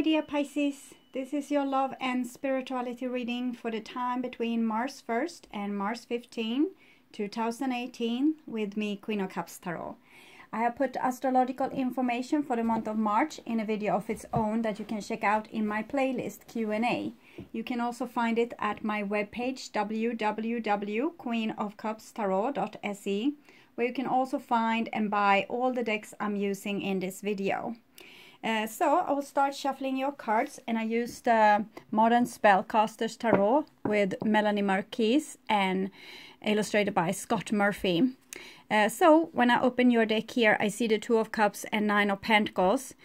my dear Pisces. This is your love and spirituality reading for the time between March 1st and March 15, 2018 with me, Queen of Cups Tarot. I have put astrological information for the month of March in a video of its own that you can check out in my playlist Q&A. You can also find it at my webpage www.queenofcupstarot.se, where you can also find and buy all the decks I'm using in this video. So I will start shuffling your cards, and I used Modern Spellcasters Tarot with Melanie Marquise and illustrated by Scott Murphy. So when I open your deck here, I see the Two of Cups and Nine of Pentacles.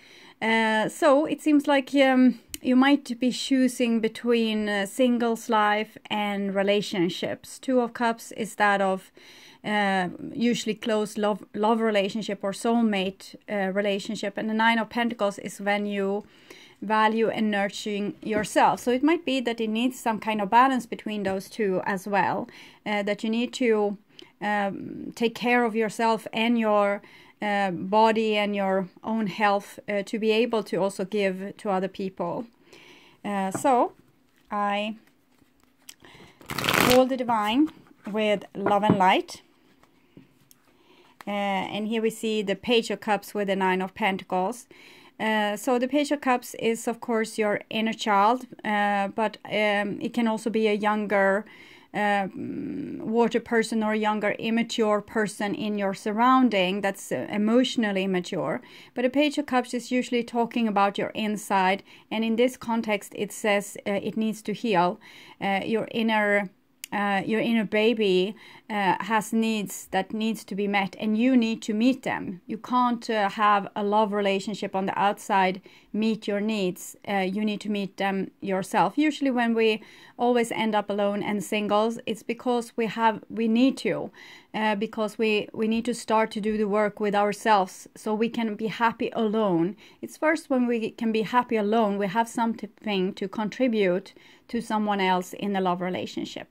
So it seems like you might be choosing between singles life and relationships. Two of Cups is that of usually close love relationship or soulmate relationship, and the Nine of Pentacles is when you value and nurturing yourself. So it might be that it needs some kind of balance between those two as well, that you need to take care of yourself and your body and your own health to be able to also give to other people. So I hold the divine with love and light. And here we see the Page of Cups with the Nine of Pentacles. So the Page of Cups is, of course, your inner child, but it can also be a younger water person or a younger immature person in your surrounding that's emotionally immature. But a Page of Cups is usually talking about your inside, and in this context it says it needs to heal. Your inner baby has needs that needs to be met, and you need to meet them. You can't have a love relationship on the outside meet your needs. You need to meet them yourself. Usually when we always end up alone and singles, it's because we need to, because we need to start to do the work with ourselves so we can be happy alone. It's first when we can be happy alone, we have something to contribute to someone else in a love relationship.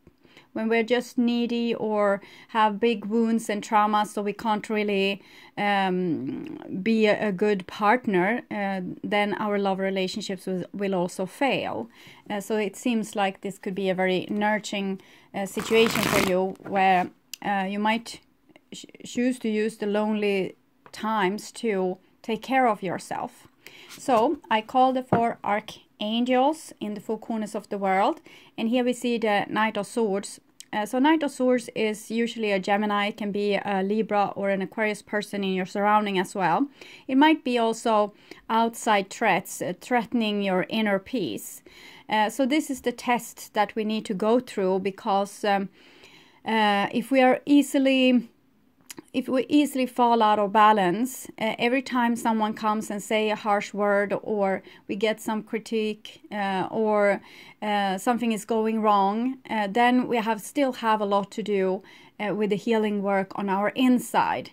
When we're just needy or have big wounds and traumas, so we can't really be a good partner, then our love relationships will also fail. So it seems like this could be a very nurturing situation for you, where you might choose to use the lonely times to take care of yourself. So I call the four archangels in the four corners of the world, and here we see the Knight of Swords. So Knight of Swords is usually a Gemini, it can be a Libra or an Aquarius person in your surrounding as well. It might be also outside threats, threatening your inner peace. So this is the test that we need to go through, because if we easily fall out of balance, every time someone comes and say a harsh word, or we get some critique, or something is going wrong, then we still have a lot to do with the healing work on our inside.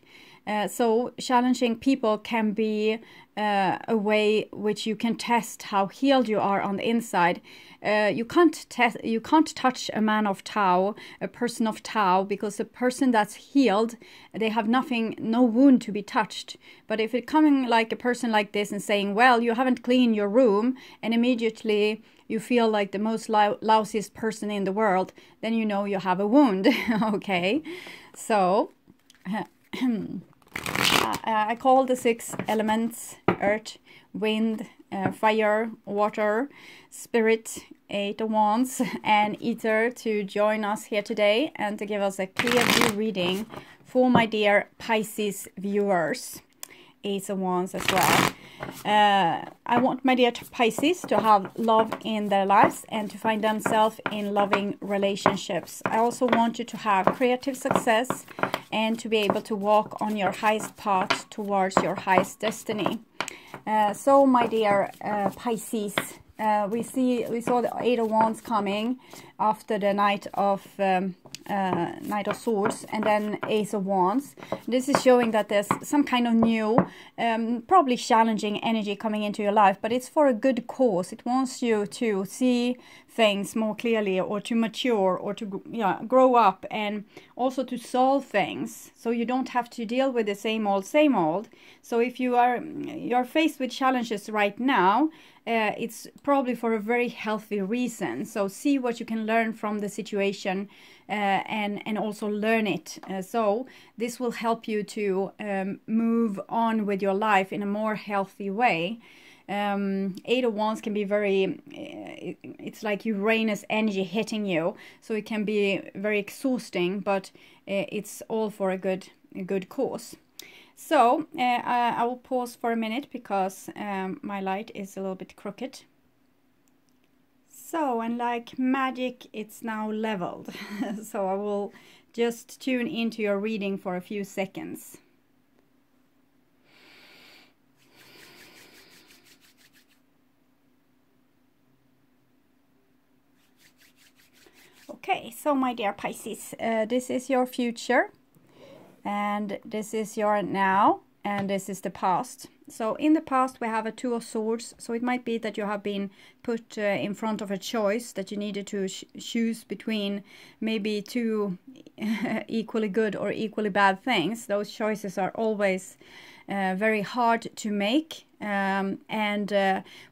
So challenging people can be a way which you can test how healed you are on the inside. You can't touch a man of Tao, a person of Tao, because a person that's healed, they have no wound to be touched. But if it's coming like a person like this and saying, well, you haven't cleaned your room, and immediately you feel like the most lousiest person in the world, then you know you have a wound. Okay, so I call the six elements: earth, wind, fire, water, spirit, Eight of Wands, and ether to join us here today and to give us a clear view reading for my dear Pisces viewers. Ace of Wands as well. I want my dear Pisces to have love in their lives and to find themselves in loving relationships. I also want you to have creative success and to be able to walk on your highest path towards your highest destiny. So my dear Pisces, we saw the Eight of Wands coming. after the Knight of Swords, and then Ace of Wands. This is showing that there's some kind of new, probably challenging energy coming into your life, but it's for a good cause. It wants you to see things more clearly, or to mature, or to grow up, and also to solve things, so you don't have to deal with the same old. So if you're faced with challenges right now, it's probably for a very healthy reason. So see what you can learn from the situation, and also learn it. So this will help you to move on with your life in a more healthy way. Eight of Wands can be very, it's like Uranus energy hitting you, so it can be very exhausting, but it's all for a good cause. So I will pause for a minute because my light is a little bit crooked. So, and like magic, it's now leveled. So I will just tune into your reading for a few seconds. Okay, so my dear Pisces, this is your future, and this is your now, and this is the past. So in the past we have a Two of Swords, so it might be that you have been put in front of a choice that you needed to choose between maybe two equally good or equally bad things. Those choices are always very hard to make, and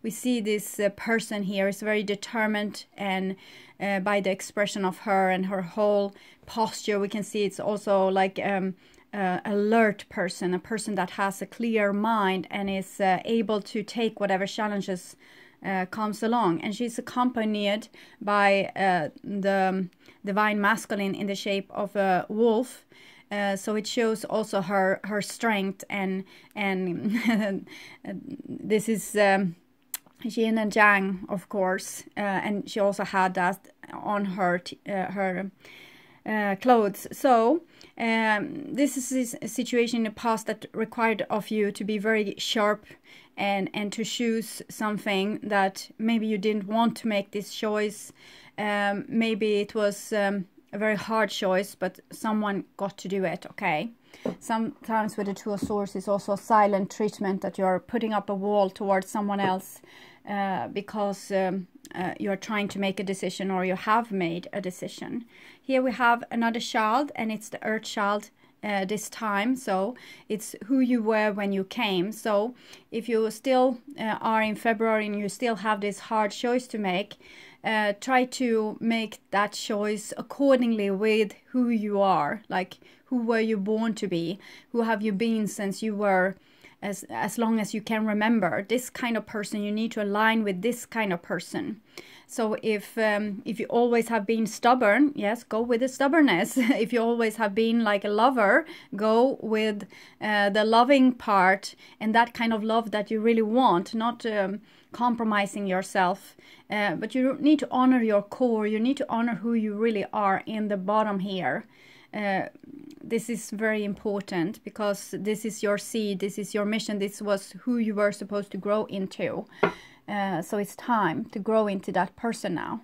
we see this person here is very determined, and by the expression of her and her whole posture, we can see it's also like alert person, a person that has a clear mind and is able to take whatever challenges comes along. And she's accompanied by the divine masculine in the shape of a wolf. So it shows also her strength, and this is yin and yang, of course, and she also had that on her clothes. So this is a situation in the past that required of you to be very sharp and to choose something that maybe you didn't want to make this choice. Maybe it was a very hard choice, but someone got to do it, okay? Sometimes with the Two of Swords it's also a silent treatment, that you're putting up a wall towards someone else because you're trying to make a decision, or you have made a decision. Here we have another child, and it's the Earth child this time. So it's who you were when you came. So if you still are in February and you still have this hard choice to make, try to make that choice accordingly with who you are. Like, who were you born to be? Who have you been since you were as long as you can remember? This kind of person, you need to align with this kind of person. So if you always have been stubborn, yes, go with the stubbornness. If you always have been like a lover, go with the loving part, and that kind of love that you really want, not compromising yourself. But you need to honor your core. You need to honor who you really are in the bottom here. This is very important, because this is your seed, this is your mission, this was who you were supposed to grow into. So it's time to grow into that person now.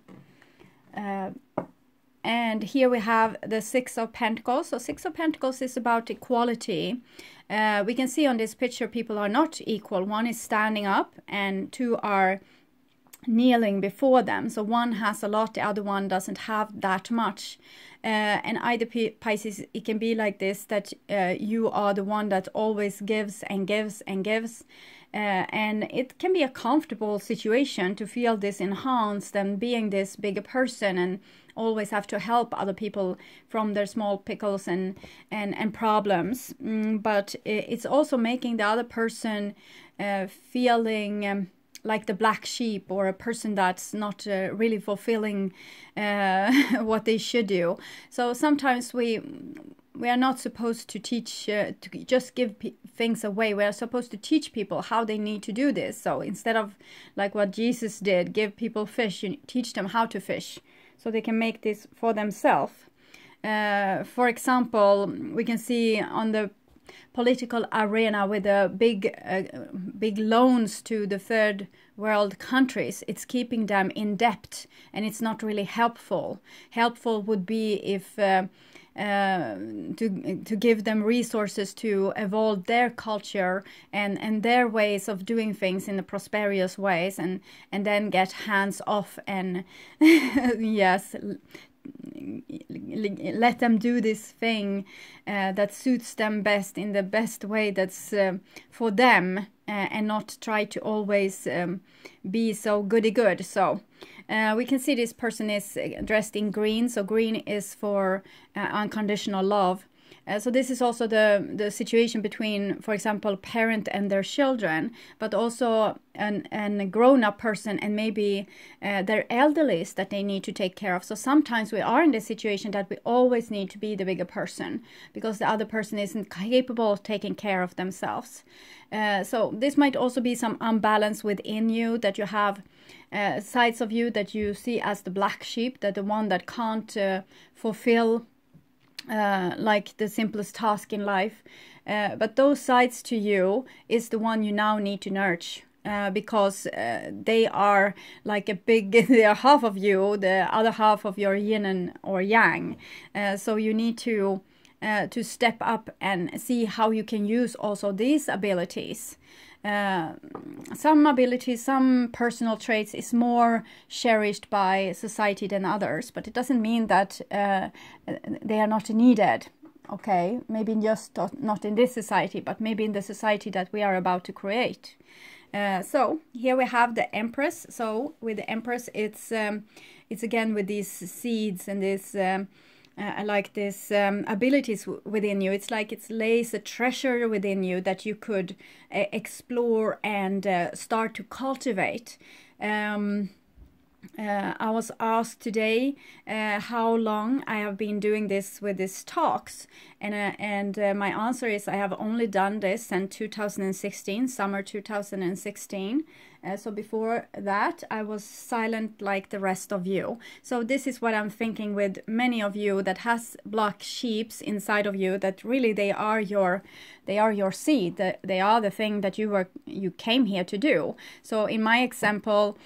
And here we have the Six of Pentacles. So Six of Pentacles is about equality. We can see on this picture people are not equal. One is standing up and two are kneeling before them. So one has a lot, the other one doesn't have that much. And either Pisces, it can be like this, that you are the one that always gives and gives and gives. And it can be a comfortable situation to feel this enhanced and being this bigger person and always have to help other people from their small pickles and problems. But it's also making the other person feeling like the black sheep, or a person that's not really fulfilling what they should do. So sometimes we are not supposed to teach, to just give things away. We are supposed to teach people how they need to do this. So instead of like what Jesus did, give people fish, you teach them how to fish so they can make this for themselves. For example, we can see on the political arena with a big loans to the third world countries, it's keeping them in debt, and it's not really helpful. Helpful would be if to give them resources to evolve their culture and their ways of doing things in the prosperous ways, and then get hands off and yes, let them do this thing that suits them best in the best way that's for them, and not try to always be so goody-good. So we can see this person is dressed in green. So green is for unconditional love. So this is also the situation between, for example, parent and their children, but also a grown-up person and maybe their elderlies that they need to take care of. So sometimes we are in the situation that we always need to be the bigger person because the other person isn't capable of taking care of themselves. So this might also be some unbalance within you, that you have sides of you that you see as the black sheep, that the one that can't fulfill like the simplest task in life, but those sides to you is the one you now need to nurture, because they are like they are half of you, the other half of your yin or yang. So you need to step up and see how you can use also these abilities. Some abilities, some personal traits is more cherished by society than others, but it doesn't mean that they are not needed. Okay, maybe just not in this society, but maybe in the society that we are about to create. So here we have the Empress. So with the Empress, it's again with these seeds and this I like this abilities within you. It's like it lays a treasure within you that you could explore and start to cultivate. I was asked today how long I have been doing this with these talks, and my answer is I have only done this since 2016, summer 2016. So before that, I was silent like the rest of you. So this is what I'm thinking with many of you that has black sheeps inside of you, that really they are your seed. They are the thing that you came here to do. So in my example,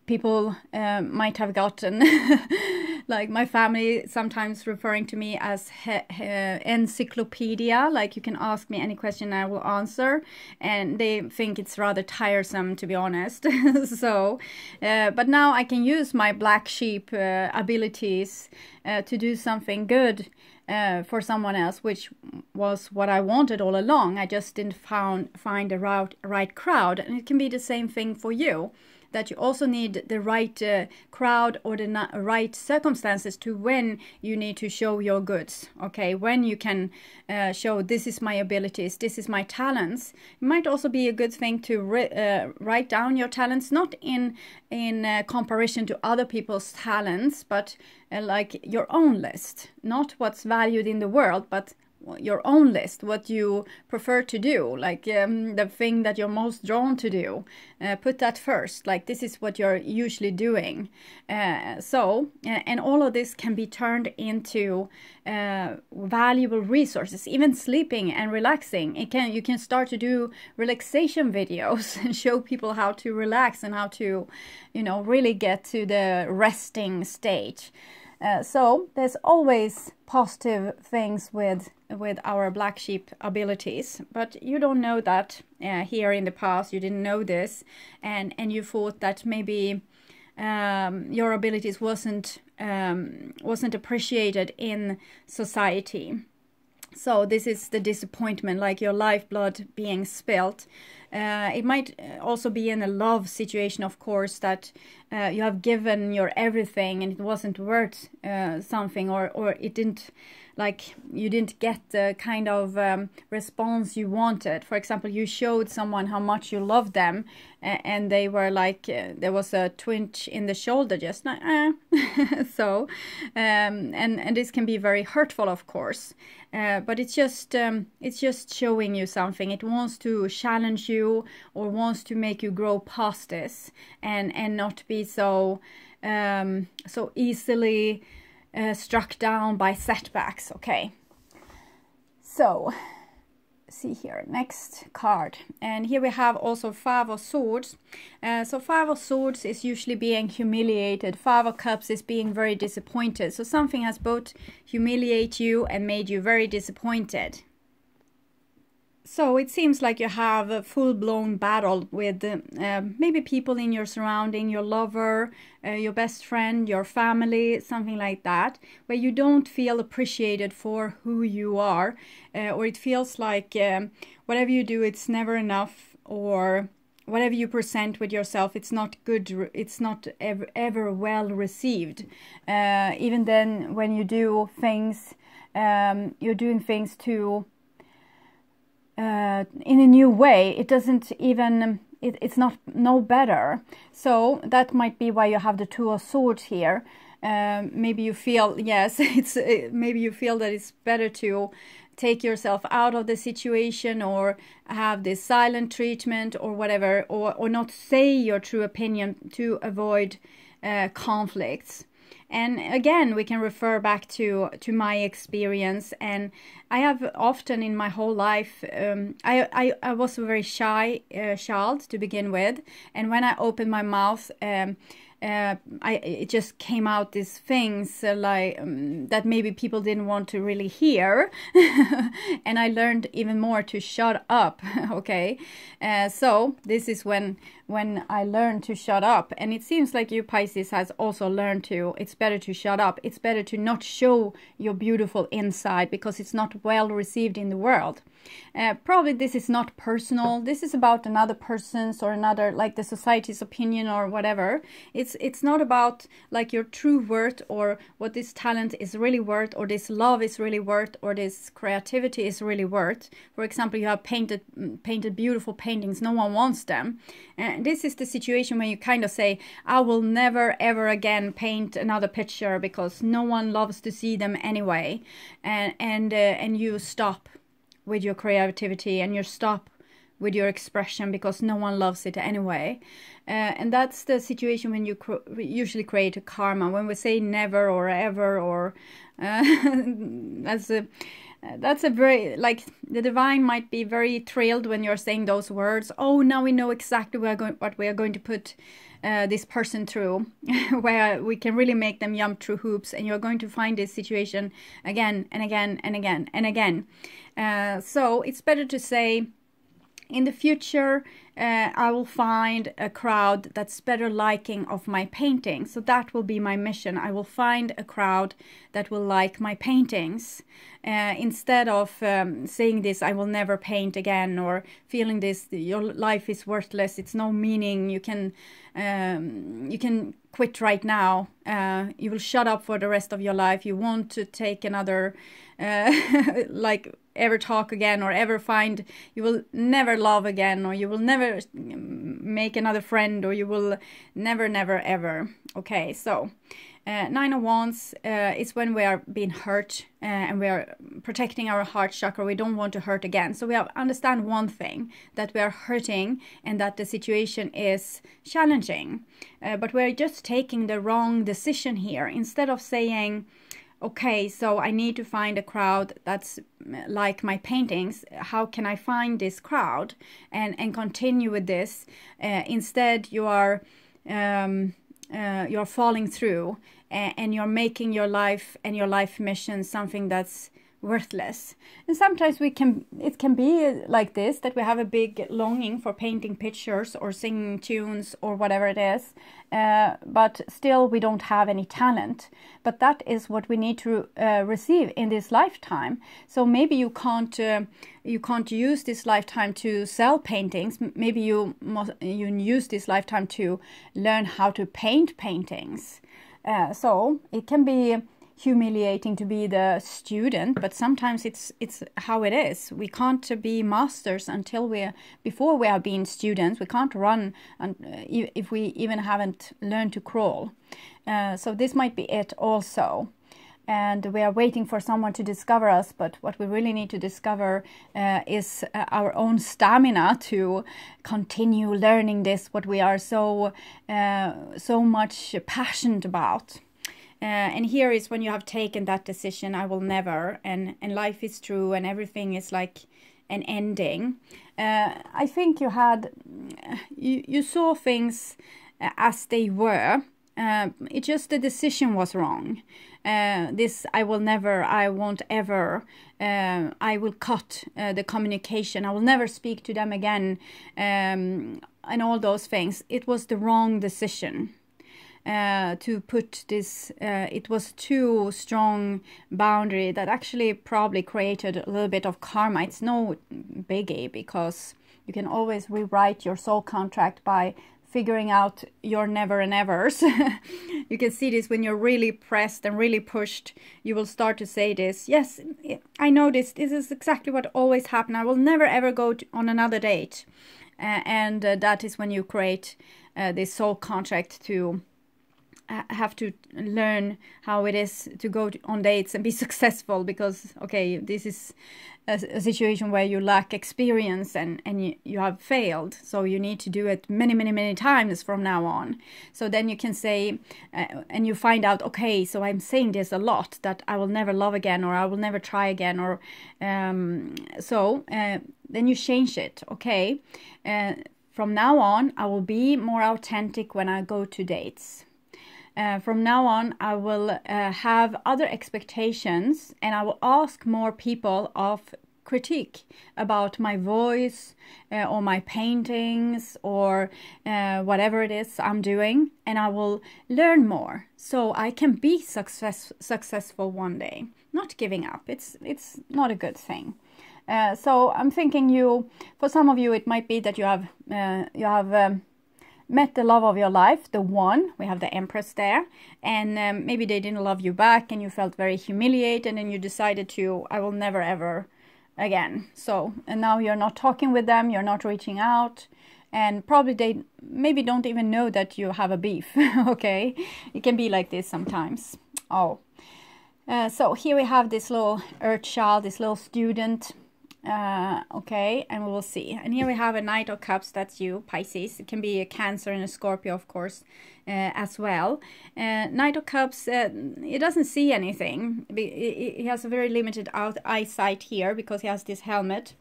people might have gotten like my family sometimes referring to me as encyclopedia, like you can ask me any question I will answer, and they think it's rather tiresome, to be honest. So but now I can use my black sheep abilities to do something good for someone else, which was what I wanted all along. I just didn't find the right crowd. And it can be the same thing for you, that you also need the right crowd or the right circumstances to when you need to show your goods. Okay, when you can show this is my abilities, this is my talents. It might also be a good thing to write down your talents, not in comparison to other people's talents, but like your own list, not what's valued in the world, but your own list, what you prefer to do, like the thing that you're most drawn to do. Put that first, like this is what you're usually doing. And all of this can be turned into valuable resources. Even sleeping and relaxing, you can start to do relaxation videos and show people how to relax and how to, really get to the resting stage. So there's always positive things with our black sheep abilities, but you don't know that here in the past. You didn't know this, and you thought that maybe your abilities wasn't appreciated in society. So this is the disappointment, like your lifeblood being spilt. It might also be in a love situation, of course, that you have given your everything and it wasn't worth something, or it didn't, like you didn't get the kind of response you wanted. For example, you showed someone how much you loved them, and they were like, there was a twinge in the shoulder, just like, so, and this can be very hurtful, of course. But it's just showing you something. It wants to challenge you or wants to make you grow past this and not be so easily struck down by setbacks. Okay. So see here, next card, and here we have also Five of Swords. So Five of Swords is usually being humiliated. Five of Cups is being very disappointed. So something has both humiliated you and made you very disappointed. So it seems like you have a full-blown battle with maybe people in your surrounding, your lover, your best friend, your family, something like that, where you don't feel appreciated for who you are, or it feels like whatever you do, it's never enough, or whatever you present with yourself, it's not good, it's not ever well received. Even then, when you do things, you're doing things to in a new way, it doesn't even, it's not no better. So that might be why you have the Two of Swords here. Maybe you feel, yes, it's maybe you feel that it's better to take yourself out of the situation, or have this silent treatment, or whatever, or not say your true opinion to avoid conflicts. And again, we can refer back to my experience, and I have often in my whole life, I was a very shy child to begin with, and when I opened my mouth, it just came out these things like that maybe people didn't want to really hear, and I learned even more to shut up. Okay, so this is when I learned to shut up, and it seems like you, Pisces, has also learned to. It's better to shut up. It's better to not show your beautiful inside, because it's not well received in the world. Probably this is not personal. This is about another person's, or another, like the society's opinion or whatever. It's not about like your true worth, or what this talent is really worth, or this love is really worth, or this creativity is really worth. For example, you have painted beautiful paintings. No one wants them. And this is the situation when you kind of say, I will never ever again paint another picture because no one loves to see them anyway. And you stop with your creativity, and you stop with your expression because no one loves it anyway. And that's the situation when you usually create a karma. When we say never or ever, or that's a very, like, the divine might be very thrilled when you're saying those words. Oh, now we know exactly what we are going to put this person through, where we can really make them jump through hoops, and you're going to find this situation again and again and again and again. So it's better to say, in the future, I will find a crowd that's better liking of my painting. So that will be my mission. I will find a crowd that will like my paintings. Instead of saying this, I will never paint again, or feeling this, your life is worthless, it's no meaning, you can quit right now. You will shut up for the rest of your life. You won't to take another like ever talk again, or ever find, you will never love again, or you will never make another friend, or you will never ever. Okay, so Nine of Wands is when we are being hurt, and we are protecting our heart chakra. We don't want to hurt again. So we have understand one thing, that we are hurting and that the situation is challenging, but we're just taking the wrong decision here. Instead of saying, okay, so I need to find a crowd that's like my paintings. How can I find this crowd and continue with this? Instead, you're falling through, and you're making your life and your life mission something that's worthless. And sometimes it can be like this, that we have a big longing for painting pictures or singing tunes or whatever it is, but still we don't have any talent. But that is what we need to receive in this lifetime. So maybe you can't use this lifetime to sell paintings. Maybe you use this lifetime to learn how to paint paintings. So it can be humiliating to be the student, but sometimes it's how it is. We can't be masters before we have been students. We can't run if we even haven't learned to crawl. So this might be it also. And we are waiting for someone to discover us, but what we really need to discover is our own stamina to continue learning this, what we are so much passionate about. And here is when you have taken that decision, I will never, and life is true, and everything is like an ending. I think you had, you saw things as they were. It just, the decision was wrong. This I will never, I won't ever, I will cut the communication, I will never speak to them again, and all those things. It was the wrong decision. To put this, it was too strong boundary that actually probably created a little bit of karma. It's no biggie, because you can always rewrite your soul contract by figuring out your never and evers. You can see this when you're really pressed and really pushed. You will start to say this. Yes, I know this. This is exactly what always happened. I will never ever go on another date. And that is when you create this soul contract to have to learn how it is to go on dates and be successful, because okay, this is a situation where you lack experience and you have failed, so you need to do it many times from now on. So then you can say and you find out, okay, so I'm saying this a lot, that I will never love again, or I will never try again, or then you change it. Okay, from now on I will be more authentic when I go to dates. From now on, I will have other expectations, and I will ask more people of critique about my voice or my paintings or whatever it is I'm doing, and I will learn more so I can be successful one day. Not giving up. It's not a good thing. So I'm thinking for some of you, it might be that you have met the love of your life, the one. We have the Empress there, and maybe they didn't love you back, and you felt very humiliated, and you decided I will never ever again. So, and now you're not talking with them, you're not reaching out, and probably they maybe don't even know that you have a beef. Okay, it can be like this sometimes. So here we have this little earth child, this little student. Okay, and we will see. And here we have a Knight of Cups. That's you, Pisces. It can be a Cancer and a Scorpio, of course, as well. Knight of Cups, it doesn't see anything. He has a very limited eyesight here because he has this helmet.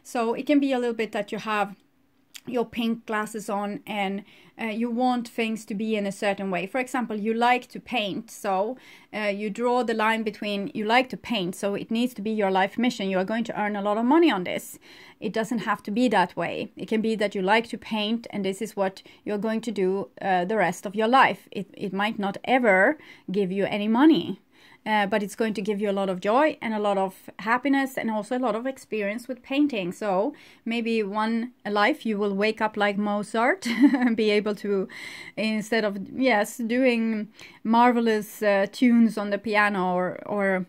So it can be a little bit that you have your pink glasses on, and you want things to be in a certain way. For example, you like to paint, so you draw the line between you like to paint, so it needs to be your life mission. You are going to earn a lot of money on this. It doesn't have to be that way. It can be that you like to paint, and this is what you're going to do the rest of your life. It might not ever give you any money. But it's going to give you a lot of joy and a lot of happiness, and also a lot of experience with painting. So maybe one life you will wake up like Mozart and be able to, instead of doing marvelous tunes on the piano, or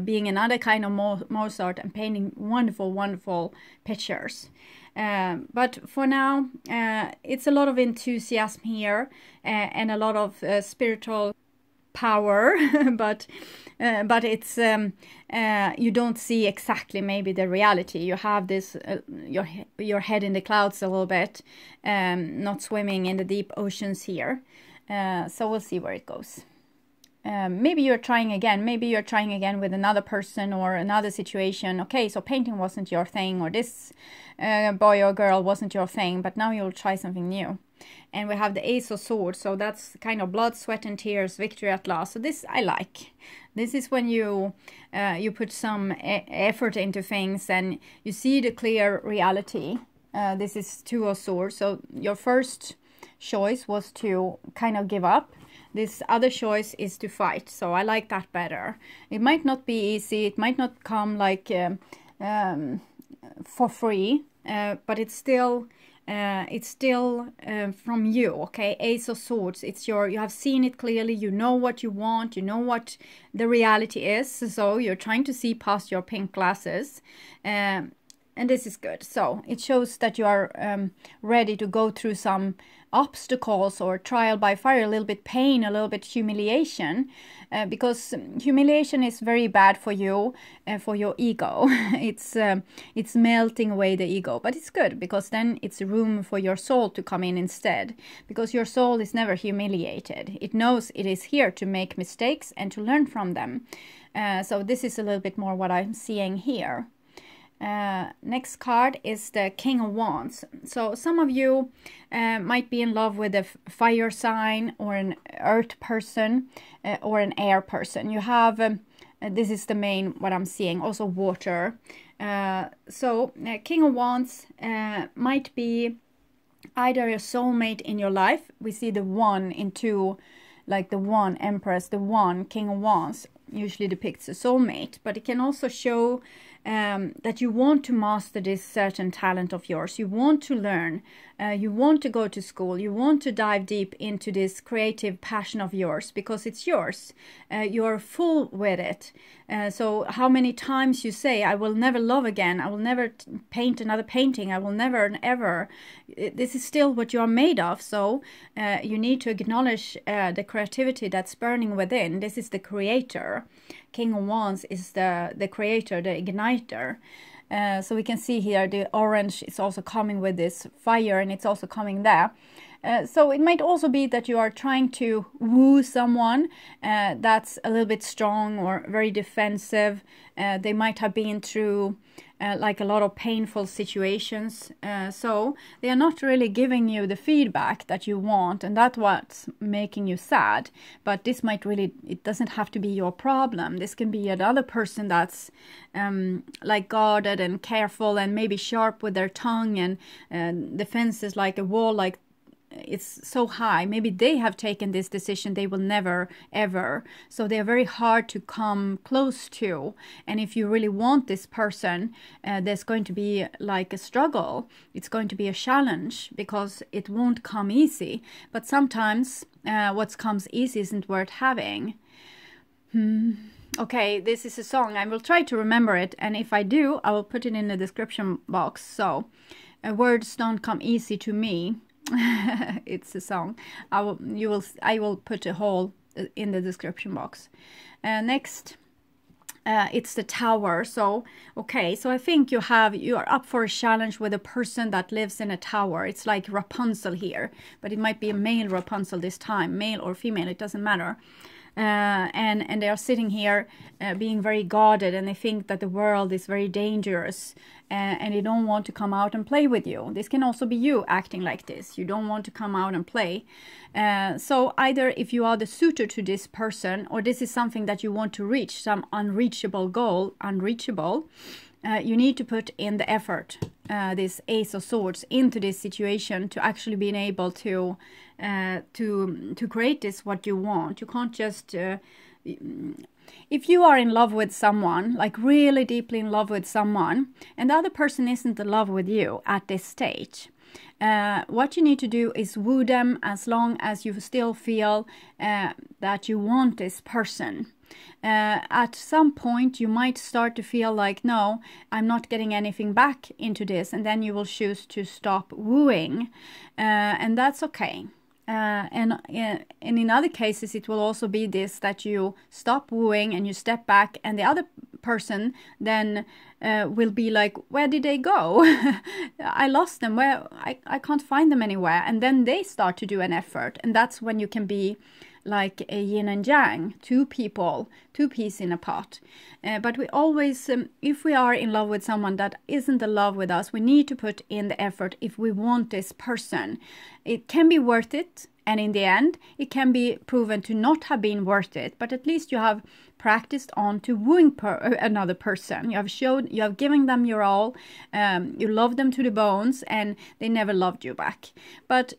being another kind of Mozart and painting wonderful pictures. But for now, it's a lot of enthusiasm here, and a lot of spiritual power, but it's you don't see exactly maybe the reality. You have this your head in the clouds a little bit, not swimming in the deep oceans here. So we'll see where it goes. Maybe you're trying again. Maybe you're trying again with another person or another situation. Okay, so painting wasn't your thing, or this boy or girl wasn't your thing, but now you'll try something new. And we have the Ace of Swords, so that's kind of blood, sweat and tears, victory at last. So this I like. This is when you put some effort into things and you see the clear reality. This is Two of Swords. So your first choice was to kind of give up. This other choice is to fight. So I like that better. It might not be easy. It might not come like for free, but it's still from you. Okay, Ace of Swords, you have seen it clearly, you know what you want, you know what the reality is, so you're trying to see past your pink glasses, And this is good. So it shows that you are ready to go through some obstacles or trial by fire, a little bit pain, a little bit humiliation, because humiliation is very bad for you, for your ego. It's melting away the ego, but it's good because then it's room for your soul to come in instead, because your soul is never humiliated. It knows it is here to make mistakes and to learn from them. So this is a little bit more what I'm seeing here. Next card is the King of Wands. So some of you might be in love with a fire sign or an earth person or an air person. You have, this is the main what I'm seeing, also water. So King of Wands might be either a soulmate in your life. We see the one in two, like the one Empress, the one King of Wands usually depicts a soulmate, but it can also show that you want to master this certain talent of yours. You want to learn, you want to go to school, you want to dive deep into this creative passion of yours because it's yours. You're full with it. So how many times you say, I will never love again, I will never paint another painting, I will never and ever. This is still what you are made of. So you need to acknowledge the creativity that's burning within. This is the creator. King of Wands is the creator, the igniter. So we can see here the orange is also coming with this fire, and it's also coming there. So it might also be that you are trying to woo someone that's a little bit strong or very defensive. They might have been through like a lot of painful situations. So they are not really giving you the feedback that you want, and that's what's making you sad. But this might really, it doesn't have to be your problem. This can be another person that's like guarded and careful and maybe sharp with their tongue, and defenses like a wall, like it's so high. Maybe they have taken this decision they will never ever, so they're very hard to come close to. And if you really want this person, there's going to be like a struggle. It's going to be a challenge because it won't come easy. But sometimes what comes easy isn't worth having. Okay, this is a song. I will try to remember it, and if I do, I will put it in the description box. So words don't come easy to me. It's a song. I will put a whole in the description box. Next, it's the Tower. So okay, so I think you are up for a challenge with a person that lives in a tower. It's like Rapunzel here, but it might be a male Rapunzel this time, male or female, it doesn't matter. And they are sitting here being very guarded, and they think that the world is very dangerous, and they don't want to come out and play with you. This can also be you acting like this. You don't want to come out and play. So either if you are the suitor to this person, or this is something that you want to reach, some unreachable goal, you need to put in the effort, this Ace of Swords, into this situation to actually being able to create this what you want. You can't just if you are in love with someone, like really deeply in love with someone, and the other person isn't in love with you at this stage, what you need to do is woo them as long as you still feel that you want this person. At some point you might start to feel like, no, I'm not getting anything back into this, and then you will choose to stop wooing, and that's okay. And in other cases it will also be this, that you stop wooing and you step back, and the other person then will be like, where did they go? I lost them, where I can't find them anywhere. And then they start to do an effort, and that's when you can be like a yin and yang, two people, two peas in a pot. But we always, if we are in love with someone that isn't in love with us, we need to put in the effort if we want this person. It can be worth it, and in the end it can be proven to not have been worth it, but at least you have practiced on to wooing another person. You have given them your all, you love them to the bones, and they never loved you back. But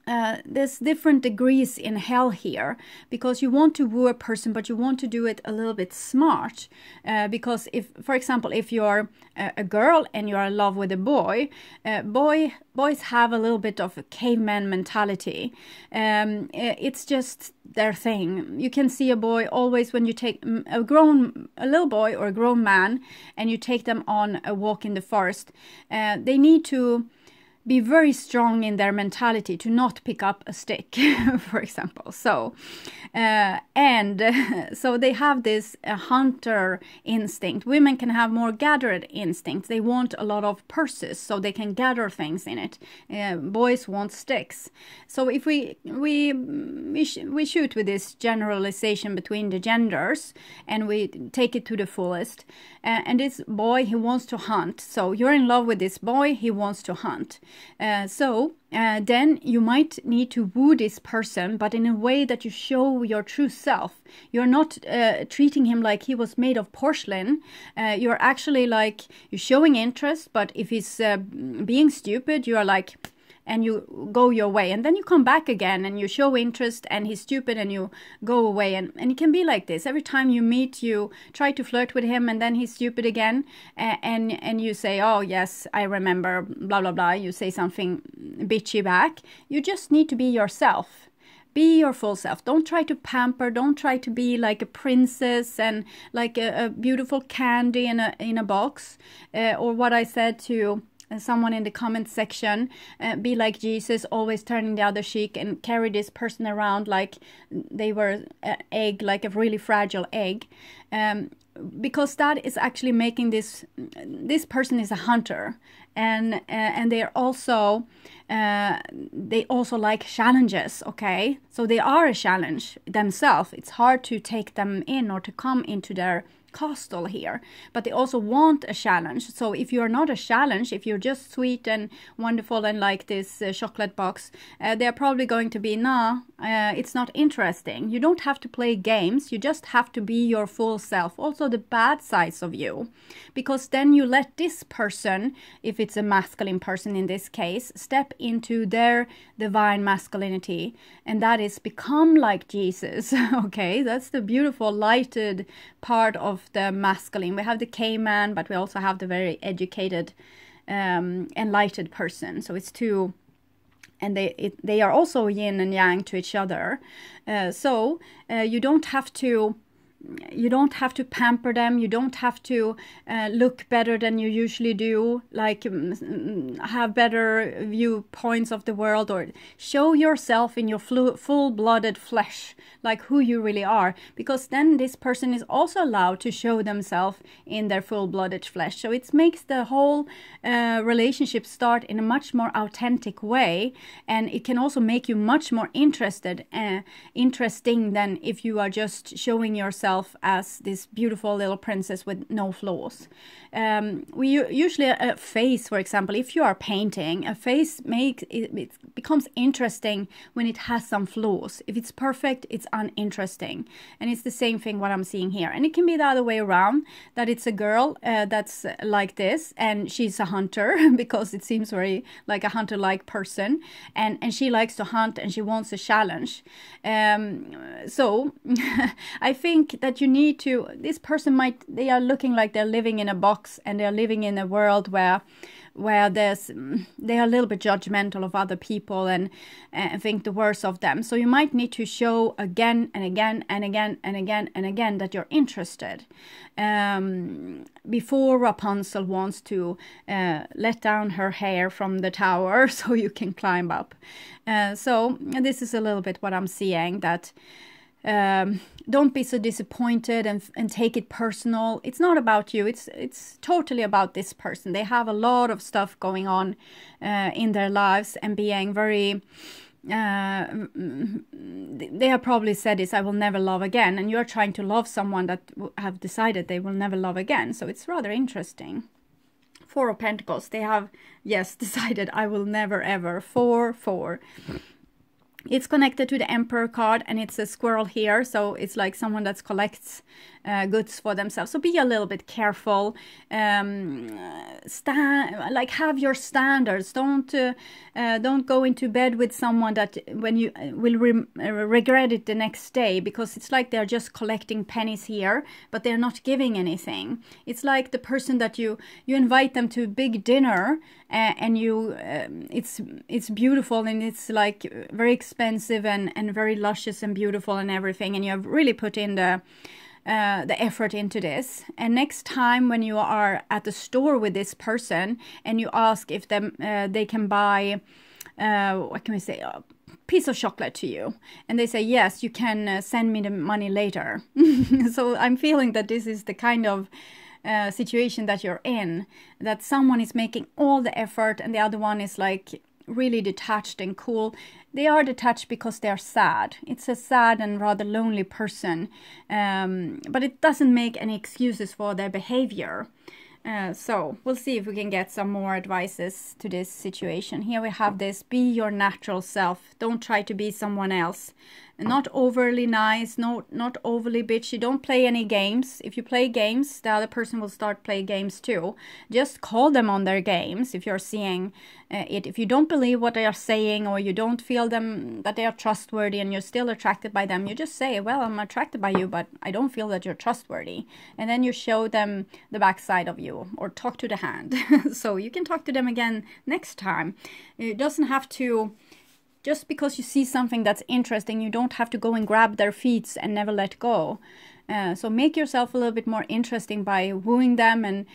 there's different degrees in hell here, because you want to woo a person, but you want to do it a little bit smart. Because if, for example, if you're a girl and you're in love with a boy, boys have a little bit of a caveman mentality. It's just their thing. You can see a boy always when you take a little boy or a grown man and you take them on a walk in the forest, they need to be very strong in their mentality to not pick up a stick, for example. So, so they have this hunter instinct. Women can have more gathered instinct. They want a lot of purses so they can gather things in it. Boys want sticks. So if we shoot with this generalization between the genders and we take it to the fullest, and this boy, he wants to hunt. So you're in love with this boy, he wants to hunt. Then you might need to woo this person, but in a way that you show your true self. You're not treating him like he was made of porcelain. You're actually like, you're showing interest, but if he's being stupid, you are like, and you go your way, and then you come back again and you show interest and he's stupid and you go away, and it can be like this every time you meet. You try to flirt with him and then he's stupid again, and you say, oh yes, I remember, blah blah blah. You say something bitchy back. You just need to be yourself. Be your full self. Don't try to pamper. Don't try to be like a princess and like a beautiful candy in a box, or what I said to someone in the comment section, be like Jesus, always turning the other cheek, and carry this person around like they were an egg, like a really fragile egg, because that is actually making this person is a hunter, and they also like challenges. Okay, so they are a challenge themselves. It's hard to take them in or to come into their castle here, but they also want a challenge. So if you're not a challenge, if you're just sweet and wonderful and like this chocolate box, they're probably going to be, it's not interesting. You don't have to play games, you just have to be your full self, also the bad sides of you, because then you let this person, if it's a masculine person in this case, step into their divine masculinity, and that is become like Jesus. Okay, that's the beautiful lighted part of the masculine. We have the caveman, but we also have the very educated, enlightened person. So it's two, and they are also yin and yang to each other. So you don't have to pamper them. You don't have to look better than you usually do, like have better viewpoints of the world, or show yourself in your full-blooded flesh, like who you really are, because then this person is also allowed to show themselves in their full-blooded flesh. So it makes the whole relationship start in a much more authentic way, and it can also make you much more interesting than if you are just showing yourself as this beautiful little princess with no flaws. We usually a face, for example, if you are painting, a face it becomes interesting when it has some flaws. If it's perfect, it's uninteresting. And it's the same thing what I'm seeing here. And it can be the other way around, that it's a girl that's like this, and she's a hunter because it seems very like a hunter-like person, and she likes to hunt and she wants a challenge. So I think that you need to, this person they are looking like they're living in a box, and they're living in a world where they are a little bit judgmental of other people and think the worst of them. So you might need to show again and again and again and again and again that you're interested, before Rapunzel wants to let down her hair from the tower so you can climb up. So this is a little bit what I'm seeing, that don't be so disappointed and take it personal. It's not about you. It's totally about this person. They have a lot of stuff going on in their lives, and being very they have probably said this, I will never love again, and you're trying to love someone that have decided they will never love again. So it's rather interesting. Four of Pentacles, they have, yes, decided I will never ever. 4. It's connected to the Emperor card, and it's a squirrel here, so it's like someone that collects goods for themselves. So be a little bit careful. Like have your standards. Don't go into bed with someone that when you will regret it the next day, because it's like they're just collecting pennies here, but they're not giving anything. It's like the person that you invite them to a big dinner, and you it's beautiful, and it's like very expensive and very luscious and beautiful and everything, and you have really put in the effort into this. And next time when you are at the store with this person and you ask if they can buy what can we say, a piece of chocolate to you, and they say yes, you can send me the money later. So I'm feeling that this is the kind of situation that you're in, that someone is making all the effort and the other one is like really detached and cool. They are detached because they are sad. It's a sad and rather lonely person, but it doesn't make any excuses for their behavior. So we'll see if we can get some more advices to this situation. Here we have this: be your natural self. Don't try to be someone else. Not overly nice, not overly bitchy. Don't play any games. If you play games, the other person will start playing games too. Just call them on their games if you're seeing it. If you don't believe what they are saying, or you don't feel them that they are trustworthy and you're still attracted by them, you just say, well, I'm attracted by you, but I don't feel that you're trustworthy. And then you show them the backside of you, or talk to the hand. So you can talk to them again next time. It doesn't have to... Just because you see something that's interesting, you don't have to go and grab their feet and never let go. So make yourself a little bit more interesting by wooing them, and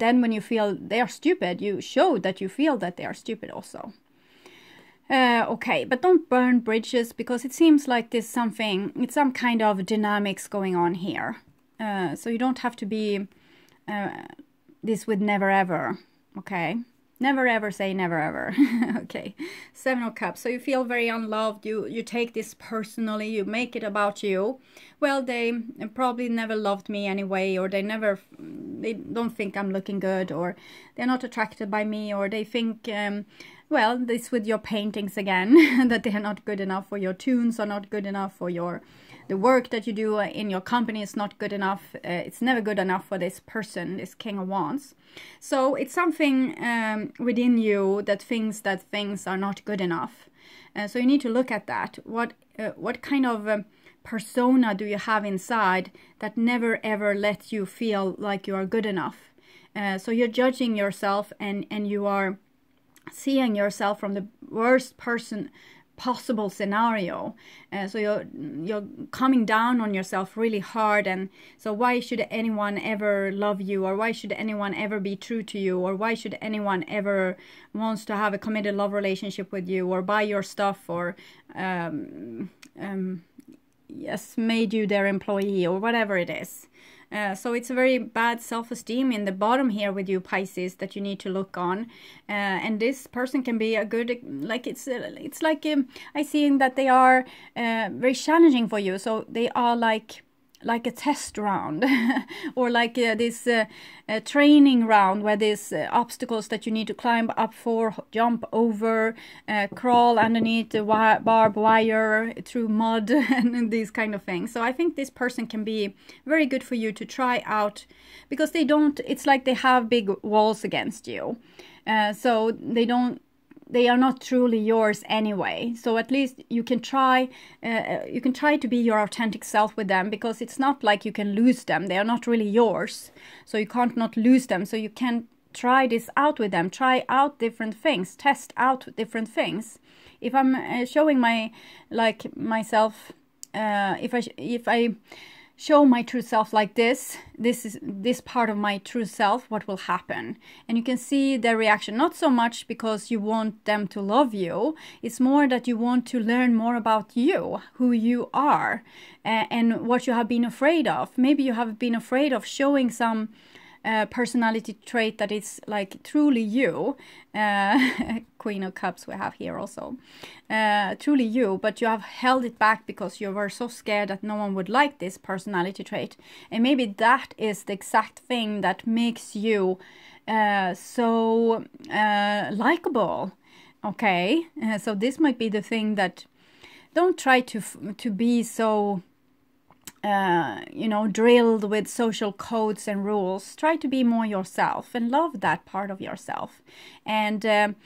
then when you feel they are stupid, you show that you feel that they are stupid also. Okay, but don't burn bridges, because it seems like it's some kind of dynamics going on here. So you don't have to be this with never ever, okay? Never ever say never ever. Okay, 7 of Cups. So you feel very unloved. You take this personally. You make it about you. Well, they probably never loved me anyway, or they don't think I'm looking good, or they're not attracted by me, or they think, well, this with your paintings again, that they're not good enough, or your tunes are not good enough, or the work that you do in your company is not good enough. It's never good enough for this person, this King of Wands. So it's something within you that thinks that things are not good enough. So you need to look at that. What kind of persona do you have inside that never ever lets you feel like you are good enough? So you're judging yourself, and you are seeing yourself from the worst possible scenario. So you're coming down on yourself really hard, and so why should anyone ever love you, or why should anyone ever be true to you, or why should anyone ever wants to have a committed love relationship with you, or buy your stuff, or yes, made you their employee, or whatever it is. So it's a very bad self-esteem in the bottom here with you, Pisces, that you need to look on. And this person can be a good, like it's like I see that they are very challenging for you. So they are like a test round, or like this training round, where there's obstacles that you need to climb up for, jump over, crawl underneath the barbed wire, through mud, and these kind of things. So I think this person can be very good for you to try out, because it's like they have big walls against you. So they are not truly yours anyway. So at least you can try to be your authentic self with them, because it's not like you can lose them. They are not really yours, so you can't not lose them. So you can try this out with them, try out different things, test out different things. If I'm showing myself, if I show my true self like this is this part of my true self, what will happen? And you can see their reaction, not so much because you want them to love you, it's more that you want to learn more about you, who you are, and what you have been afraid of. Maybe you have been afraid of showing some personality trait that is like truly you. Queen of Cups we have here also. Truly you, but you have held it back because you were so scared that no one would like this personality trait. And maybe that is the exact thing that makes you so likable. Okay, so this might be the thing that don't try to be so you know, drilled with social codes and rules. Try to be more yourself and love that part of yourself. And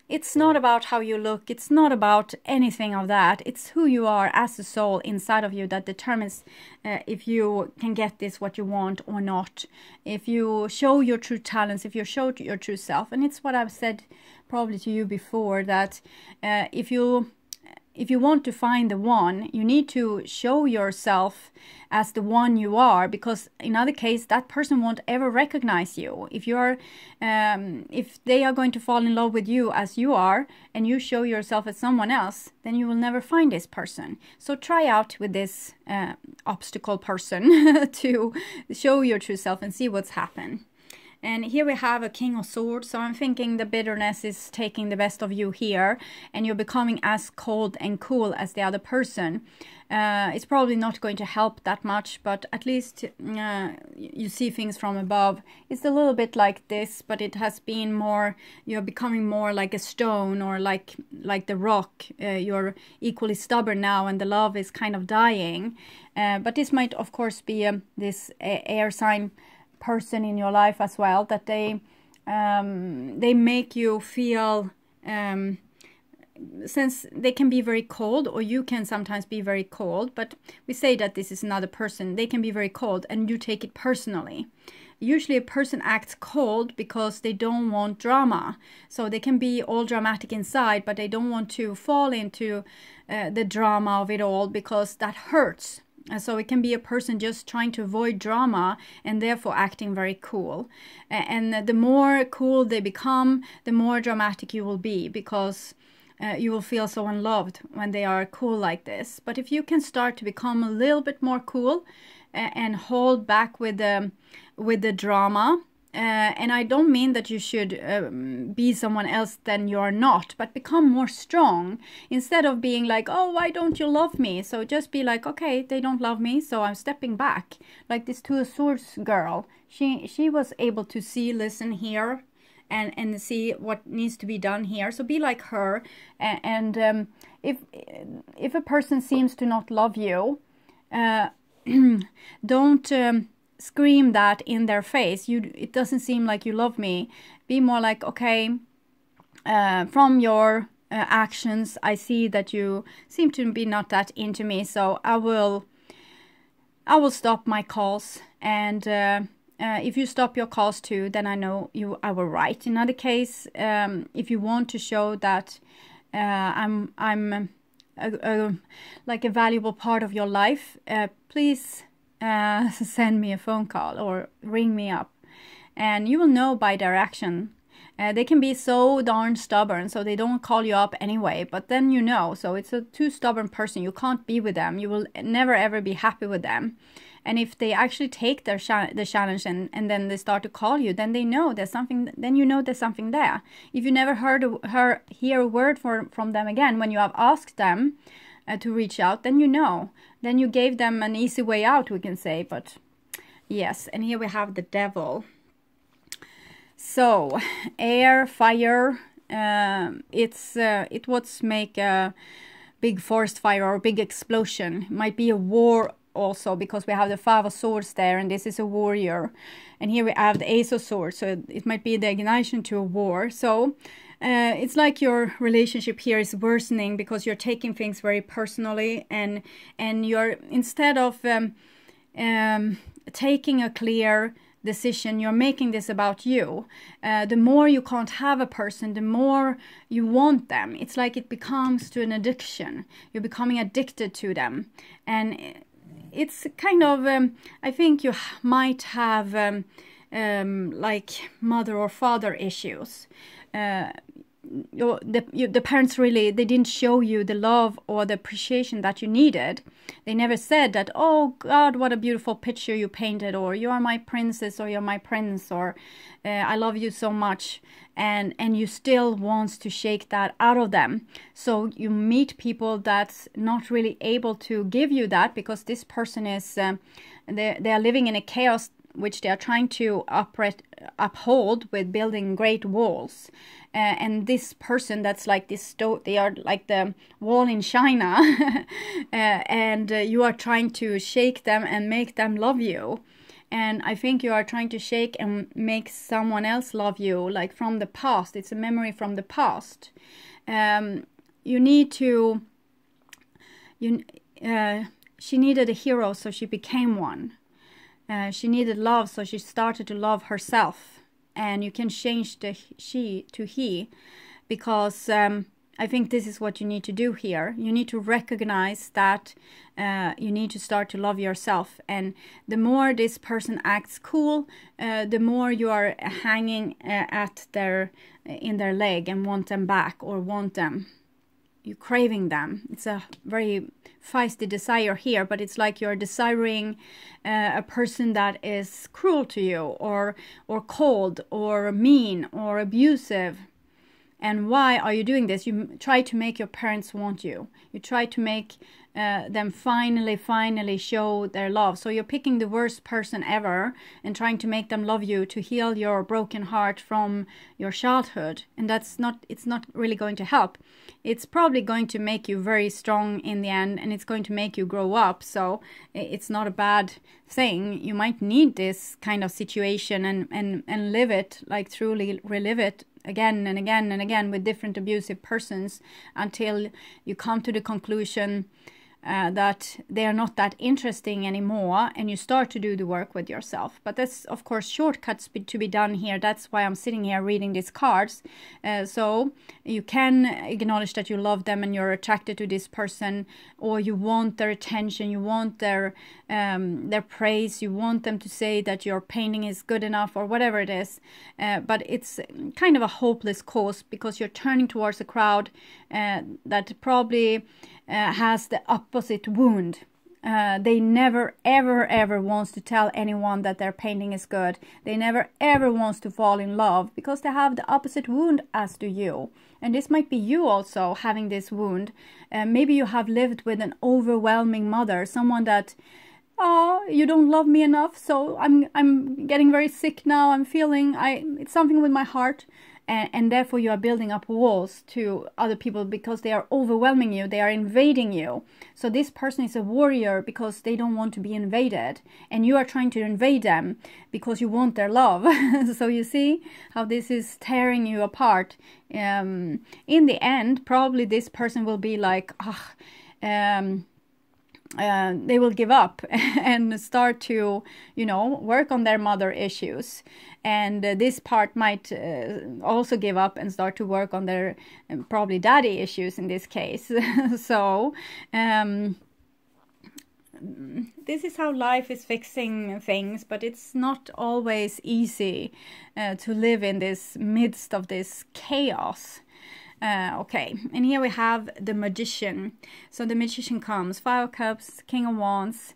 it's not about how you look. It's not about anything of that. It's who you are as a soul inside of you that determines if you can get this what you want or not. If you show your true talents, if you show your true self. And it's what I've said probably to you before, that if you want to find the one, you need to show yourself as the one you are, because in other case that person won't ever recognize you. If they are going to fall in love with you as you are, and you show yourself as someone else, then you will never find this person. So try out with this obstacle person to show your true self and see what's happened. And here we have a King of Swords, so I'm thinking the bitterness is taking the best of you here, and you're becoming as cold and cool as the other person. It's probably not going to help that much, but at least you see things from above. It's a little bit like this, but it has been more, you're becoming more like a stone, or like the rock. You're equally stubborn now, and the love is kind of dying. But this might, of course, be this air sign person in your life as well, that they make you feel, since they can be very cold, or you can sometimes be very cold, but we say that this is another person, they can be very cold and you take it personally. Usually a person acts cold because they don't want drama, so they can be all dramatic inside, but they don't want to fall into the drama of it all, because that hurts. So it can be a person just trying to avoid drama and therefore acting very cool. And the more cool they become, the more dramatic you will be, because you will feel so unloved when they are cool like this. But if you can start to become a little bit more cool and hold back with the drama, and I don't mean that you should be someone else than you are not, but become more strong, instead of being like, oh, why don't you love me? So just be like, okay, they don't love me, so I'm stepping back. Like this Two of Swords girl, she was able to see, listen, hear, and see what needs to be done here. So be like her, and if a person seems to not love you, don't scream that in their face. It doesn't seem like you love me. Be more like, okay, from your actions I see that you seem to be not that into me, so I will stop my calls, and if you stop your calls too, then I know I will write. In other case, if you want to show that I'm like a valuable part of your life, please send me a phone call or ring me up, and you will know by their action. They can be so darn stubborn, so they don't call you up anyway, but then you know. So it's a too stubborn person, you can't be with them, you will never ever be happy with them. And if they actually take the challenge and then they start to call you, then they know there's something, then you know there's something there. If you never hear a word from them again when you have asked them to reach out, then you know. Then you gave them an easy way out, we can say. But yes, and here we have the Devil. So air, fire, it would make a big forest fire or a big explosion. It might be a war also, because we have the Five of Swords there, and this is a warrior, and here we have the Ace of Swords, so it might be the ignition to a war. So it's like your relationship here is worsening because you're taking things very personally, and you're, instead of taking a clear decision, you're making this about you. The more you can't have a person, the more you want them. It's like it becomes to an addiction. You're becoming addicted to them, and it's kind of I think you might have like mother or father issues. The parents really, they didn't show you the love or the appreciation that you needed. They never said that, oh God, what a beautiful picture you painted, or you are my princess, or you're my prince, or I love you so much, and you still wants to shake that out of them. So you meet people that's not really able to give you that, because this person is they are living in a chaos which they are trying to uphold with building great walls. And this person that's like this, they are like the wall in China, and you are trying to shake them and make them love you. And I think you are trying to shake and make someone else love you, like from the past. It's a memory from the past. You need to, she needed a hero, so she became one. She needed love, so she started to love herself. And you can change the she to he, because I think this is what you need to do here. You need to recognize that you need to start to love yourself. And the more this person acts cool, the more you are hanging in their leg and want them back, or want them. You're craving them. It's a very feisty desire here, but it's like you're desiring a person that is cruel to you, or cold, or mean, or abusive. And why are you doing this? You try to make your parents want you. You try to make them finally show their love. So you're picking the worst person ever and trying to make them love you, to heal your broken heart from your childhood. And it's not really going to help. It's probably going to make you very strong in the end, and it's going to make you grow up. So it's not a bad thing. You might need this kind of situation and live it, like truly relive it again and again and again with different abusive persons, until you come to the conclusion that they are not that interesting anymore, and you start to do the work with yourself. But that's, of course, shortcuts to be done here. That's why I'm sitting here reading these cards. So you can acknowledge that you love them and you're attracted to this person, or you want their attention, you want their praise, you want them to say that your painting is good enough, or whatever it is. But it's kind of a hopeless cause, because you're turning towards a crowd that probably has the opposite wound. They never ever wants to tell anyone that their painting is good. They never ever wants to fall in love, because they have the opposite wound as do you. And this might be you also having this wound. Maybe you have lived with an overwhelming mother, someone that, oh, you don't love me enough, so I'm getting very sick now. I'm feeling it's something with my heart. And therefore you are building up walls to other people, because they are overwhelming you, they are invading you. So this person is a warrior because they don't want to be invaded, and you are trying to invade them because you want their love. So you see how this is tearing you apart. In the end, probably this person will be like, they will give up and start to, work on their mother issues. And this part might also give up and start to work on their probably daddy issues in this case. So this is how life is fixing things, but it's not always easy to live in this midst of this chaos. Okay, and here we have the Magician. So the Magician comes, 5 of Cups, King of Wands,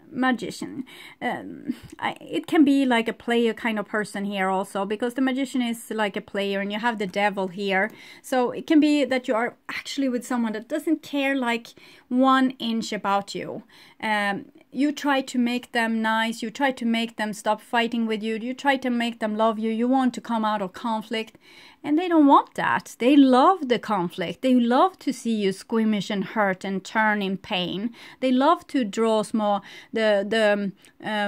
Magician. It can be like a player kind of person here also, because the Magician is like a player, and you have the Devil here. So it can be that you are actually with someone that doesn't care like 1 inch about you. You try to make them nice, you try to make them stop fighting with you, you try to make them love you, you want to come out of conflict, and they don't want that. They love the conflict, they love to see you squeamish and hurt and turn in pain. They love to draw the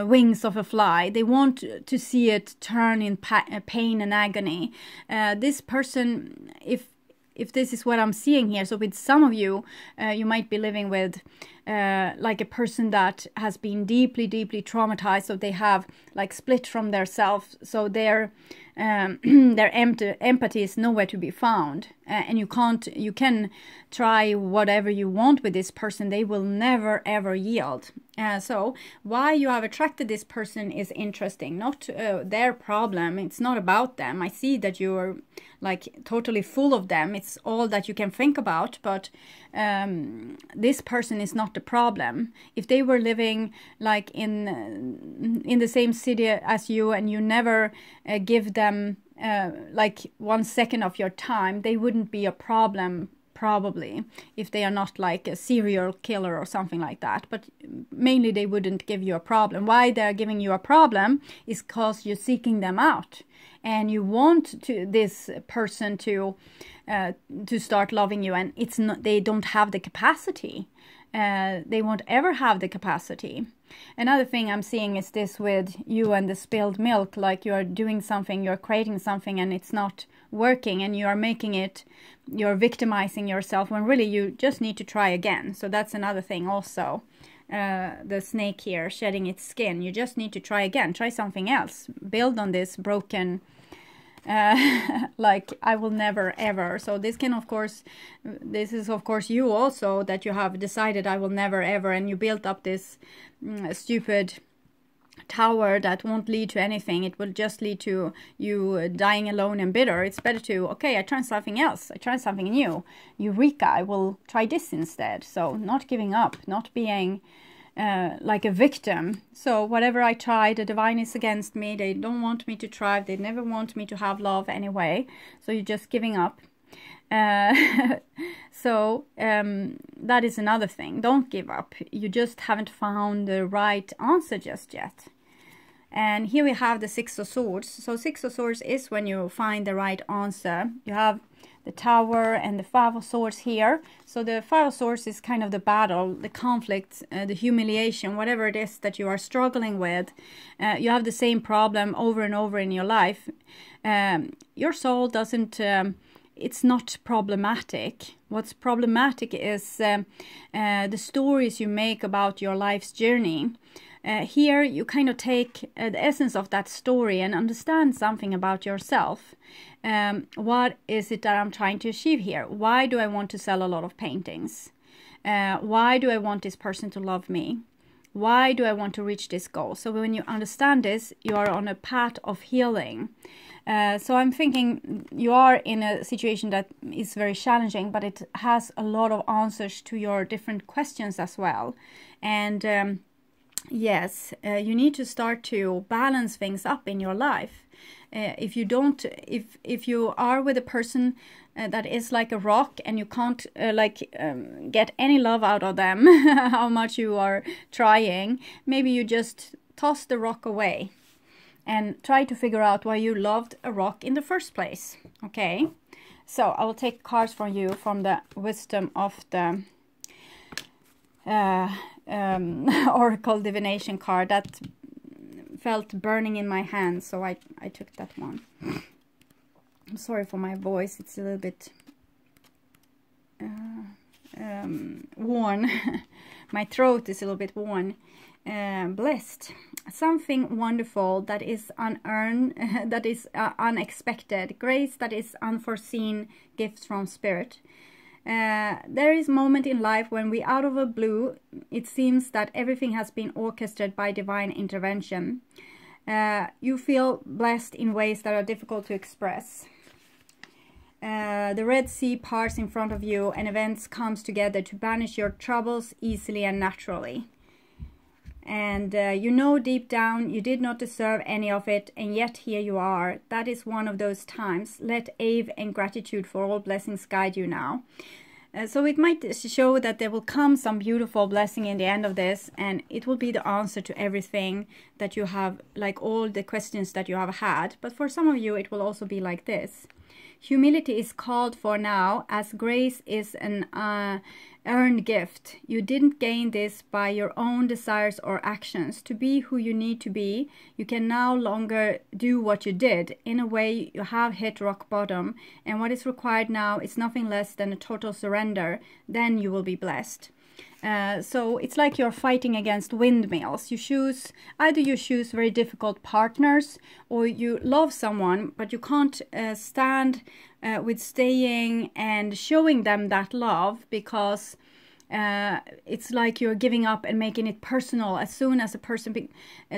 wings of a fly. They want to see it turn in pain and agony. This person, if this is what I'm seeing here, so with some of you, you might be living with like a person that has been deeply traumatized, so they have like split from their self, so their empathy is nowhere to be found, and you can try whatever you want with this person, they will never ever yield. So why you have attracted this person is interesting, not their problem. It's not about them. I see that you're like totally full of them. It's all that you can think about, but this person is not the problem. If they were living like in the same city as you, and you never give them like 1 second of your time, they wouldn't be a problem probably, if they are not like a serial killer or something like that. But mainly they wouldn't give you a problem. Why they're giving you a problem is because you're seeking them out, and you want this person to start loving you, and it's not, they don't have the capacity. They won't ever have the capacity. Another thing I'm seeing is this with you and the spilled milk, like you are doing something, you're creating something and it's not working, and you are making it, you're victimizing yourself when really you just need to try again. So that's another thing also. The snake here shedding its skin, you just need to try again, try something else, build on this broken like I will never ever. So this can, of course, this is of course you also, that you have decided I will never ever, and you built up this stupid tower that won't lead to anything. It will just lead to you dying alone and bitter. It's better to, okay, I try something else, I try something new, eureka, I will try this instead. So not giving up, not being like a victim. So whatever I try, the divine is against me. They don't want me to thrive. They never want me to have love anyway. So you're just giving up. So that is another thing. Don't give up. You just haven't found the right answer just yet. And here we have the Six of Swords. So Six of Swords is when you find the right answer. You have the Tower and the Five of Swords here. So the Five of Swords is kind of the battle, the conflict, the humiliation, whatever it is that you are struggling with. You have the same problem over and over in your life. Your soul doesn't, it's not problematic. What's problematic is the stories you make about your life's journey. Here you kind of take the essence of that story and understand something about yourself. What is it that I'm trying to achieve here? Why do I want to sell a lot of paintings? Why do I want this person to love me? Why do I want to reach this goal? So when you understand this, you are on a path of healing. So I'm thinking you are in a situation that is very challenging, but it has a lot of answers to your different questions as well. And yes, you need to start to balance things up in your life. If you don't, if you are with a person that is like a rock and you can't get any love out of them, how much you are trying, maybe you just toss the rock away and try to figure out why you loved a rock in the first place. Okay, so I will take cards from you from the wisdom of the Oracle divination card that felt burning in my hand, so I took that one. I'm sorry for my voice, it's a little bit worn. My throat is a little bit worn. Blessed, something wonderful that is unearned, that is unexpected, grace that is unforeseen, gifts from spirit. There is a moment in life when we out of a blue, it seems that everything has been orchestrated by divine intervention. You feel blessed in ways that are difficult to express. The Red Sea parts in front of you and events comes together to banish your troubles easily and naturally. And you know deep down you did not deserve any of it, and yet here you are. That is one of those times. Let awe and gratitude for all blessings guide you now. So it might show that there will come some beautiful blessing in the end of this, and it will be the answer to everything that you have, like all the questions that you have had. But for some of you it will also be like this. Humility is called for now, as grace is an earned gift. You didn't gain this by your own desires or actions. To be who you need to be, you can no longer do what you did. In a way, you have hit rock bottom, and what is required now is nothing less than a total surrender. Then you will be blessed. So it's like you're fighting against windmills. Either you choose very difficult partners, or you love someone but you can't stand with staying and showing them that love, because it's like you're giving up and making it personal as soon as a person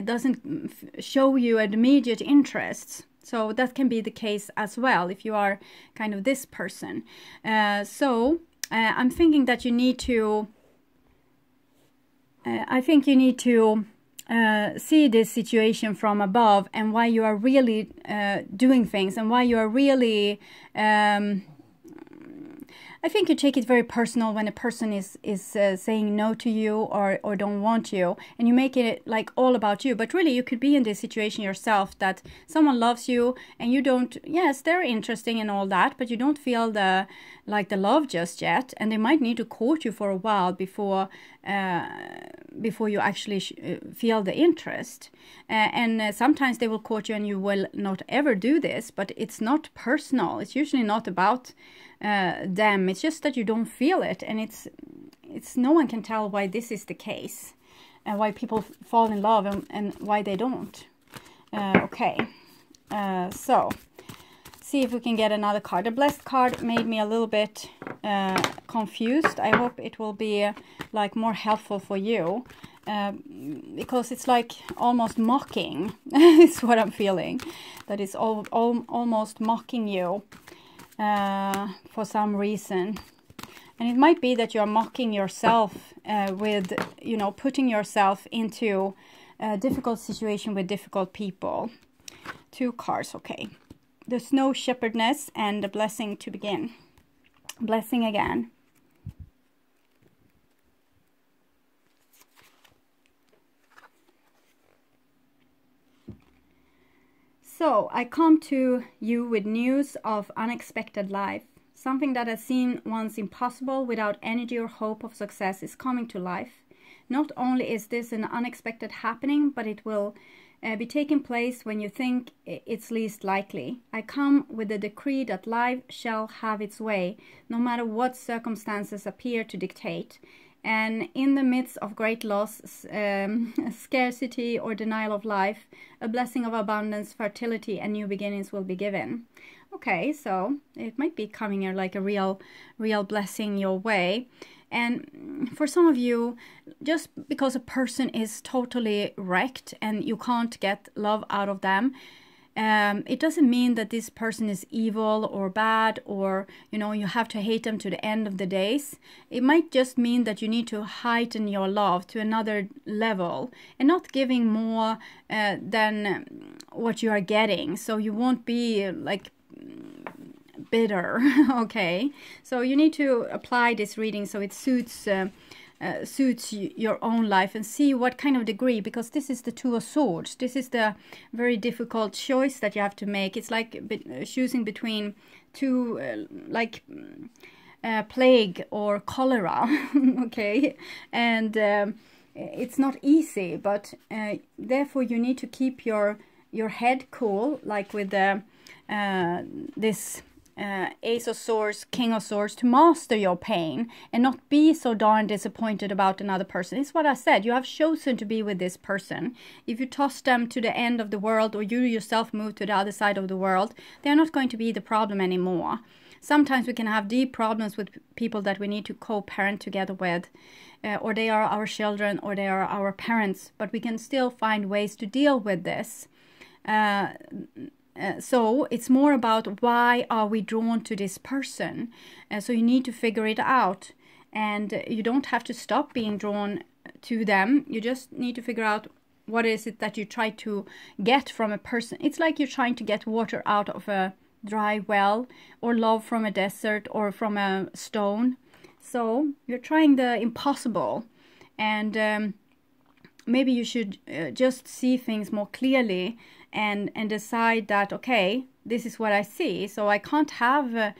doesn't show you an immediate interest. So that can be the case as well if you are kind of this person. I'm thinking that you need to I think you need to see this situation from above, and why you are really doing things, and why you are really I think you take it very personal when a person is saying no to you or don't want you, and you make it like all about you. But really, you could be in this situation yourself, that someone loves you and you don't. Yes, they're interesting and all that, but you don't feel the love just yet, and they might need to court you for a while before you actually feel the interest. And sometimes they will court you and you will not ever do this, but it's not personal. It's usually not about them. It's just that you don't feel it, and it's no one can tell why this is the case, and why people fall in love and why they don't. Okay, so see if we can get another card. The blessed card made me a little bit confused. I hope it will be like more helpful for you, because it's like almost mocking. It's what I'm feeling, that it's almost mocking you for some reason. And it might be that you're mocking yourself with, you know, putting yourself into a difficult situation with difficult people. 2 cards, okay. The Snow Shepherdess and the Blessing to begin. Blessing again. So, I come to you with news of unexpected life. Something that has seemed once impossible without energy or hope of success is coming to life. Not only is this an unexpected happening, but it will be taking place when you think it's least likely. I come with the decree that life shall have its way, no matter what circumstances appear to dictate. And in the midst of great loss, scarcity or denial of life, a blessing of abundance, fertility, and new beginnings will be given. Okay, so it might be coming here like a real blessing your way. And for some of you, just because a person is totally wrecked and you can't get love out of them, it doesn't mean that this person is evil or bad, or, you know, you have to hate them to the end of the days. It might just mean that you need to heighten your love to another level and not giving more than what you are getting. So you won't be like bitter. Okay, so you need to apply this reading so it suits your own life, and see what kind of degree, because this is the 2 of Swords. This is the very difficult choice that you have to make. It's like choosing between 2 plague or cholera. Okay, and it's not easy, but therefore you need to keep your head cool, like with this Ace of Swords, King of Swords, to master your pain and not be so darn disappointed about another person. It's what I said. You have chosen to be with this person. If you toss them to the end of the world, or you yourself move to the other side of the world, they're not going to be the problem anymore. Sometimes we can have deep problems with people that we need to co-parent together with, or they are our children, or they are our parents, but we can still find ways to deal with this. So it's more about, why are we drawn to this person? So you need to figure it out, and you don't have to stop being drawn to them. You just need to figure out, what is it that you try to get from a person. It's like you're trying to get water out of a dry well, or love from a desert, or from a stone. So you're trying the impossible, and maybe you should just see things more clearly, and decide that, okay, this is what I see. So I can't have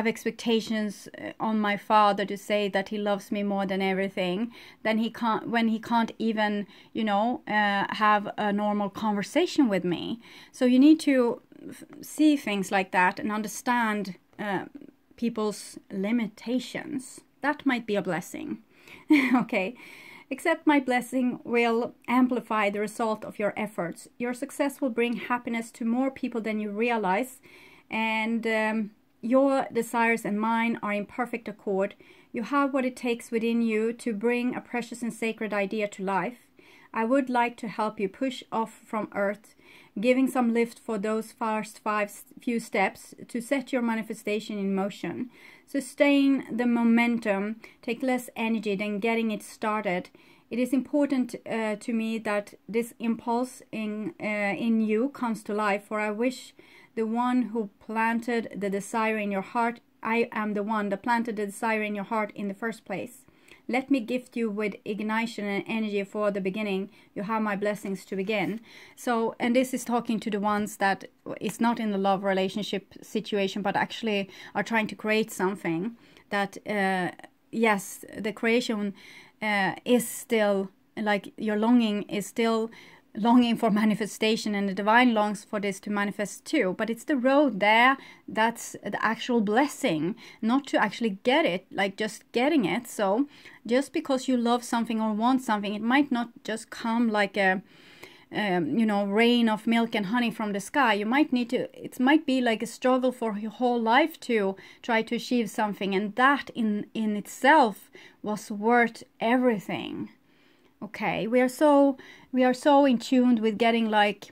expectations on my father to say that he loves me more than everything. Then he can't even, you know, have a normal conversation with me. So you need to see things like that and understand people's limitations. That might be a blessing. Okay. Accept my blessing will amplify the result of your efforts. Your success will bring happiness to more people than you realize, and your desires and mine are in perfect accord. You have what it takes within you to bring a precious and sacred idea to life. I would like to help you push off from earth, giving some lift for those first few steps to set your manifestation in motion. Sustain the momentum. Take less energy than getting it started. It is important to me that this impulse in you comes to life, for I wish the one who planted the desire in your heart. I am the one that planted the desire in your heart in the first place. Let me gift you with ignition and energy for the beginning. You have my blessings to begin. So, and this is talking to the ones that is not in the love relationship situation, but actually are trying to create something that, yes, the creation is still, like, your longing is still longing for manifestation, and the divine longs for this to manifest too. But it's the road there that's the actual blessing, not to actually get it, like just getting it. So just because you love something or want something, it might not just come like a you know, rain of milk and honey from the sky. You might need to, it might be like a struggle for your whole life to try to achieve something, and that in itself was worth everything. Okay, we are so in tune with getting like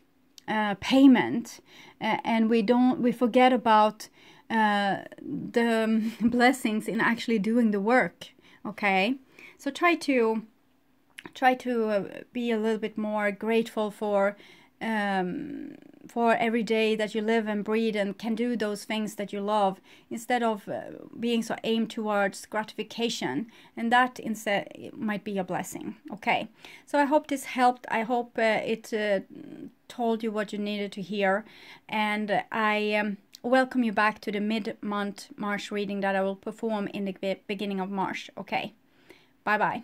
payment, and we forget about the blessings in actually doing the work. Okay, so try to be a little bit more grateful for every day that you live and breathe and can do those things that you love, instead of being so aimed towards gratification, and that instead might be a blessing. Okay, so I hope this helped. I hope it told you what you needed to hear, and I welcome you back to the mid-month March reading that I will perform in the beginning of March. Okay, bye bye.